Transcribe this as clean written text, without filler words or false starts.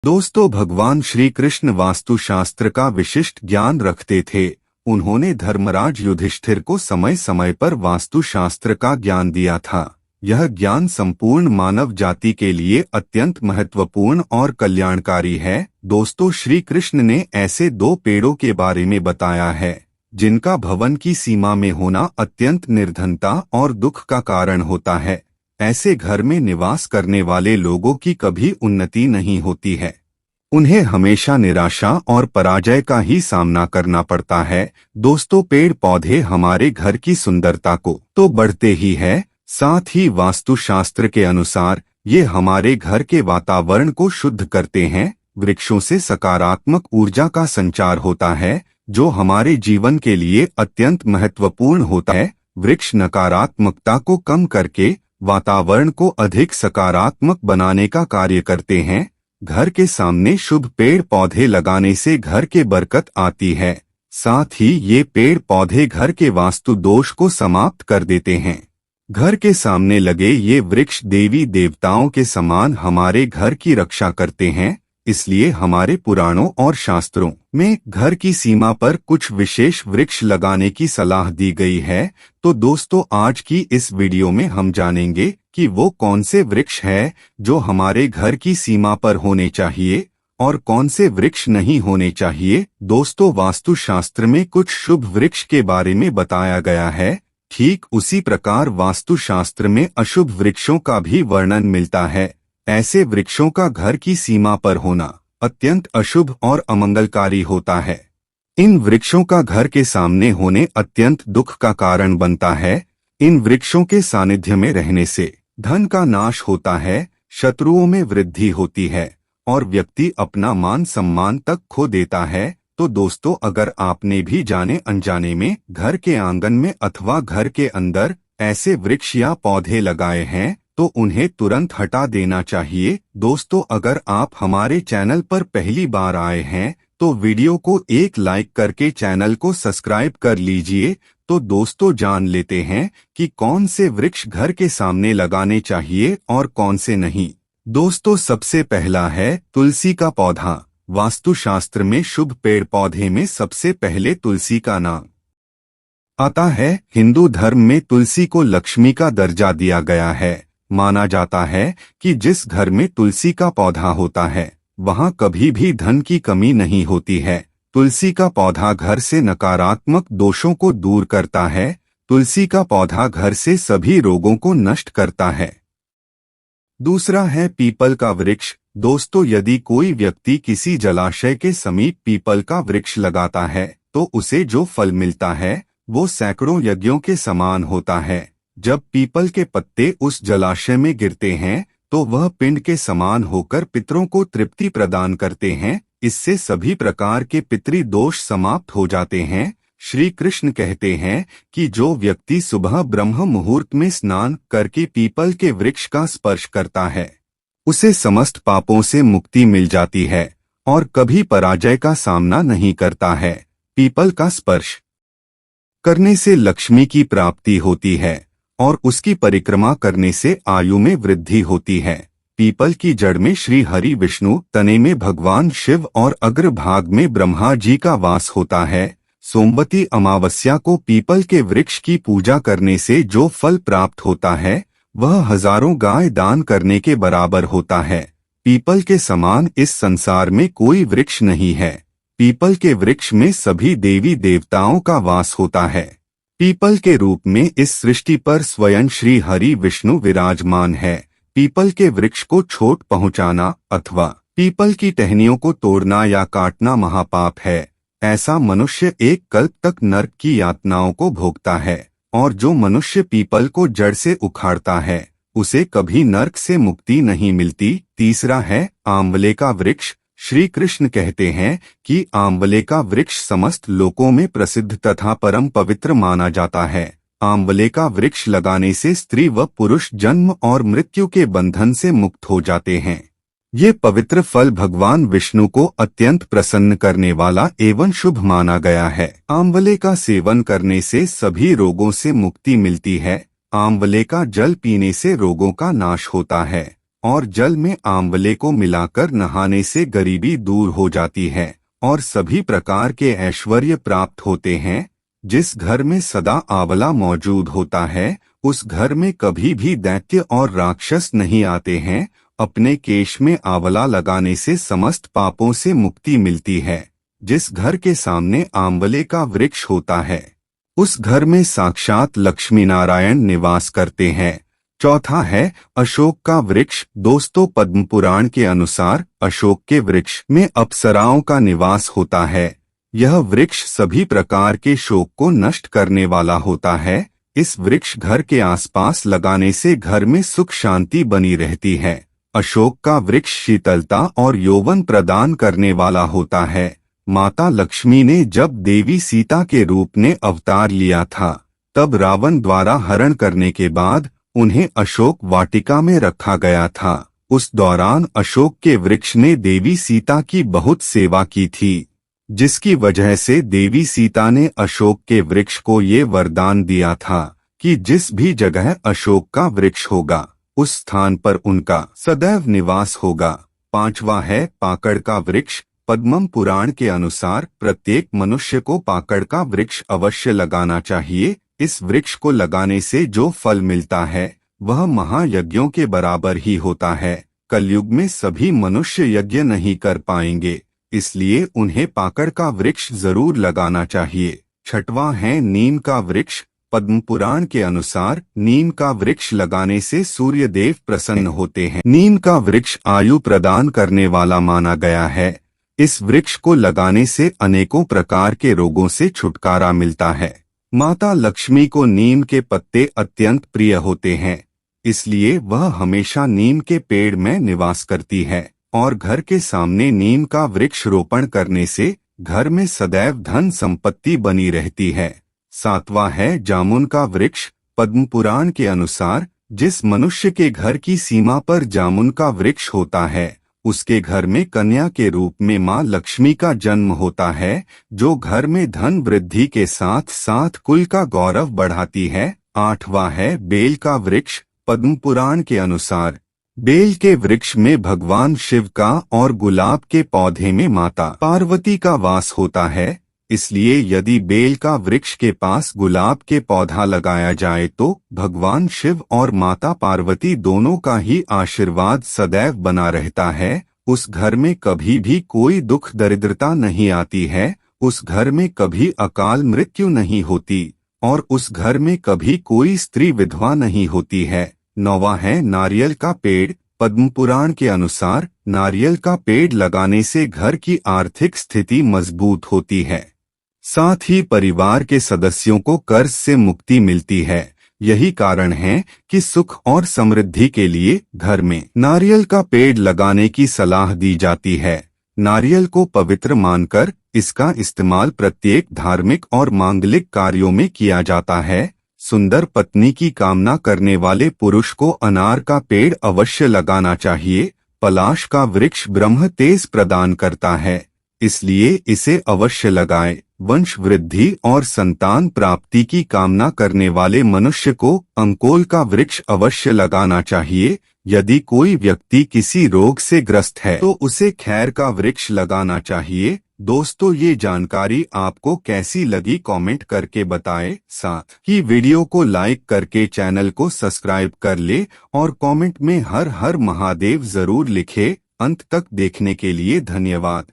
दोस्तों, भगवान श्री कृष्ण वास्तुशास्त्र का विशिष्ट ज्ञान रखते थे। उन्होंने धर्मराज युधिष्ठिर को समय समय पर वास्तुशास्त्र का ज्ञान दिया था। यह ज्ञान संपूर्ण मानव जाति के लिए अत्यंत महत्वपूर्ण और कल्याणकारी है। दोस्तों, श्री कृष्ण ने ऐसे दो पेड़ों के बारे में बताया है जिनका भवन की सीमा में होना अत्यंत निर्धनता और दुख का कारण होता है। ऐसे घर में निवास करने वाले लोगों की कभी उन्नति नहीं होती है। उन्हें हमेशा निराशा और पराजय का ही सामना करना पड़ता है। दोस्तों, पेड़ पौधे हमारे घर की सुंदरता को तो बढ़ते ही है, साथ ही वास्तुशास्त्र के अनुसार ये हमारे घर के वातावरण को शुद्ध करते हैं। वृक्षों से सकारात्मक ऊर्जा का संचार होता है, जो हमारे जीवन के लिए अत्यंत महत्वपूर्ण होता है। वृक्ष नकारात्मकता को कम करके वातावरण को अधिक सकारात्मक बनाने का कार्य करते हैं। घर के सामने शुभ पेड़ पौधे लगाने से घर के बरकत आती है। साथ ही ये पेड़ पौधे घर के वास्तु दोष को समाप्त कर देते हैं। घर के सामने लगे ये वृक्ष देवी देवताओं के समान हमारे घर की रक्षा करते हैं। इसलिए हमारे पुराणों और शास्त्रों में घर की सीमा पर कुछ विशेष वृक्ष लगाने की सलाह दी गई है। तो दोस्तों, आज की इस वीडियो में हम जानेंगे कि वो कौन से वृक्ष है जो हमारे घर की सीमा पर होने चाहिए और कौन से वृक्ष नहीं होने चाहिए। दोस्तों, वास्तुशास्त्र में कुछ शुभ वृक्ष के बारे में बताया गया है। ठीक उसी प्रकार वास्तुशास्त्र में अशुभ वृक्षों का भी वर्णन मिलता है। ऐसे वृक्षों का घर की सीमा पर होना अत्यंत अशुभ और अमंगलकारी होता है। इन वृक्षों का घर के सामने होने अत्यंत दुख का कारण बनता है। इन वृक्षों के सानिध्य में रहने से धन का नाश होता है, शत्रुओं में वृद्धि होती है और व्यक्ति अपना मान सम्मान तक खो देता है। तो दोस्तों, अगर आपने भी जाने अनजाने में घर के आंगन में अथवा घर के अंदर ऐसे वृक्ष या पौधे लगाए हैं तो उन्हें तुरंत हटा देना चाहिए। दोस्तों, अगर आप हमारे चैनल पर पहली बार आए हैं तो वीडियो को एक लाइक करके चैनल को सब्सक्राइब कर लीजिए। तो दोस्तों, जान लेते हैं कि कौन से वृक्ष घर के सामने लगाने चाहिए और कौन से नहीं। दोस्तों, सबसे पहला है तुलसी का पौधा। वास्तुशास्त्र में शुभ पेड़ पौधे में सबसे पहले तुलसी का नाम आता है। हिंदू धर्म में तुलसी को लक्ष्मी का दर्जा दिया गया है। माना जाता है कि जिस घर में तुलसी का पौधा होता है वहां कभी भी धन की कमी नहीं होती है। तुलसी का पौधा घर से नकारात्मक दोषों को दूर करता है। तुलसी का पौधा घर से सभी रोगों को नष्ट करता है। दूसरा है पीपल का वृक्ष। दोस्तों, यदि कोई व्यक्ति किसी जलाशय के समीप पीपल का वृक्ष लगाता है तो उसे जो फल मिलता है वो सैकड़ों यज्ञों के समान होता है। जब पीपल के पत्ते उस जलाशय में गिरते हैं तो वह पिंड के समान होकर पितरों को तृप्ति प्रदान करते हैं। इससे सभी प्रकार के पितरी दोष समाप्त हो जाते हैं। श्री कृष्ण कहते हैं कि जो व्यक्ति सुबह ब्रह्म मुहूर्त में स्नान करके पीपल के वृक्ष का स्पर्श करता है उसे समस्त पापों से मुक्ति मिल जाती है और कभी पराजय का सामना नहीं करता है। पीपल का स्पर्श करने से लक्ष्मी की प्राप्ति होती है और उसकी परिक्रमा करने से आयु में वृद्धि होती है। पीपल की जड़ में श्री हरि विष्णु, तने में भगवान शिव और अग्रभाग में ब्रह्मा जी का वास होता है। सोमवती अमावस्या को पीपल के वृक्ष की पूजा करने से जो फल प्राप्त होता है वह हजारों गाय दान करने के बराबर होता है। पीपल के समान इस संसार में कोई वृक्ष नहीं है। पीपल के वृक्ष में सभी देवी देवताओं का वास होता है। पीपल के रूप में इस सृष्टि पर स्वयं श्री हरि विष्णु विराजमान है। पीपल के वृक्ष को चोट पहुंचाना अथवा पीपल की टहनियों को तोड़ना या काटना महापाप है। ऐसा मनुष्य एक कल्प तक नरक की यातनाओं को भोगता है और जो मनुष्य पीपल को जड़ से उखाड़ता है उसे कभी नरक से मुक्ति नहीं मिलती। तीसरा है आंवले का वृक्ष। श्री कृष्ण कहते हैं कि आंवले का वृक्ष समस्त लोकों में प्रसिद्ध तथा परम पवित्र माना जाता है। आंवले का वृक्ष लगाने से स्त्री व पुरुष जन्म और मृत्यु के बंधन से मुक्त हो जाते हैं। ये पवित्र फल भगवान विष्णु को अत्यंत प्रसन्न करने वाला एवं शुभ माना गया है। आंवले का सेवन करने से सभी रोगों से मुक्ति मिलती है। आंवले का जल पीने से रोगों का नाश होता है। और जल में आंवले को मिलाकर नहाने से गरीबी दूर हो जाती है और सभी प्रकार के ऐश्वर्य प्राप्त होते हैं। जिस घर में सदा आंवला मौजूद होता है उस घर में कभी भी दैत्य और राक्षस नहीं आते हैं। अपने केश में आंवला लगाने से समस्त पापों से मुक्ति मिलती है। जिस घर के सामने आंवले का वृक्ष होता है उस घर में साक्षात लक्ष्मी नारायण निवास करते हैं। चौथा है अशोक का वृक्ष। दोस्तों, पद्म पुराण के अनुसार अशोक के वृक्ष में अप्सराओं का निवास होता है। यह वृक्ष सभी प्रकार के शोक को नष्ट करने वाला होता है। इस वृक्ष घर के आसपास लगाने से घर में सुख शांति बनी रहती है। अशोक का वृक्ष शीतलता और यौवन प्रदान करने वाला होता है। माता लक्ष्मी ने जब देवी सीता के रूप में अवतार लिया था तब रावण द्वारा हरण करने के बाद उन्हें अशोक वाटिका में रखा गया था। उस दौरान अशोक के वृक्ष ने देवी सीता की बहुत सेवा की थी, जिसकी वजह से देवी सीता ने अशोक के वृक्ष को ये वरदान दिया था कि जिस भी जगह अशोक का वृक्ष होगा उस स्थान पर उनका सदैव निवास होगा। पांचवा है पाकड़ का वृक्ष। पद्मम पुराण के अनुसार प्रत्येक मनुष्य को पाकड़ का वृक्ष अवश्य लगाना चाहिए। इस वृक्ष को लगाने से जो फल मिलता है वह महायज्ञों के बराबर ही होता है। कलयुग में सभी मनुष्य यज्ञ नहीं कर पाएंगे, इसलिए उन्हें पाकड़ का वृक्ष जरूर लगाना चाहिए। छठवां है नीम का वृक्ष। पद्म पुराण के अनुसार नीम का वृक्ष लगाने से सूर्य देव प्रसन्न होते हैं। नीम का वृक्ष आयु प्रदान करने वाला माना गया है। इस वृक्ष को लगाने से अनेकों प्रकार के रोगों से छुटकारा मिलता है। माता लक्ष्मी को नीम के पत्ते अत्यंत प्रिय होते हैं, इसलिए वह हमेशा नीम के पेड़ में निवास करती है और घर के सामने नीम का वृक्ष रोपण करने से घर में सदैव धन संपत्ति बनी रहती है। सातवां है जामुन का वृक्ष। पद्म पुराण के अनुसार जिस मनुष्य के घर की सीमा पर जामुन का वृक्ष होता है उसके घर में कन्या के रूप में मां लक्ष्मी का जन्म होता है, जो घर में धन वृद्धि के साथ साथ कुल का गौरव बढ़ाती है। आठवां है बेल का वृक्ष। पद्म पुराण के अनुसार बेल के वृक्ष में भगवान शिव का और गुलाब के पौधे में माता पार्वती का वास होता है, इसलिए यदि बेल का वृक्ष के पास गुलाब के पौधा लगाया जाए तो भगवान शिव और माता पार्वती दोनों का ही आशीर्वाद सदैव बना रहता है। उस घर में कभी भी कोई दुख दरिद्रता नहीं आती है, उस घर में कभी अकाल मृत्यु नहीं होती और उस घर में कभी कोई स्त्री विधवा नहीं होती है। नौवां है नारियल का पेड़। पद्म पुराण के अनुसार नारियल का पेड़ लगाने से घर की आर्थिक स्थिति मजबूत होती है, साथ ही परिवार के सदस्यों को कर्ज से मुक्ति मिलती है। यही कारण है कि सुख और समृद्धि के लिए घर में नारियल का पेड़ लगाने की सलाह दी जाती है। नारियल को पवित्र मानकर इसका इस्तेमाल प्रत्येक धार्मिक और मांगलिक कार्यों में किया जाता है। सुंदर पत्नी की कामना करने वाले पुरुष को अनार का पेड़ अवश्य लगाना चाहिए। पलाश का वृक्ष ब्रह्म तेज प्रदान करता है, इसलिए इसे अवश्य लगाएं। वंश वृद्धि और संतान प्राप्ति की कामना करने वाले मनुष्य को अंकोल का वृक्ष अवश्य लगाना चाहिए। यदि कोई व्यक्ति किसी रोग से ग्रस्त है तो उसे खैर का वृक्ष लगाना चाहिए। दोस्तों, ये जानकारी आपको कैसी लगी कमेंट करके बताएं। साथ ही वीडियो को लाइक करके चैनल को सब्सक्राइब कर ले और कमेंट में हर हर महादेव जरूर लिखे। अंत तक देखने के लिए धन्यवाद।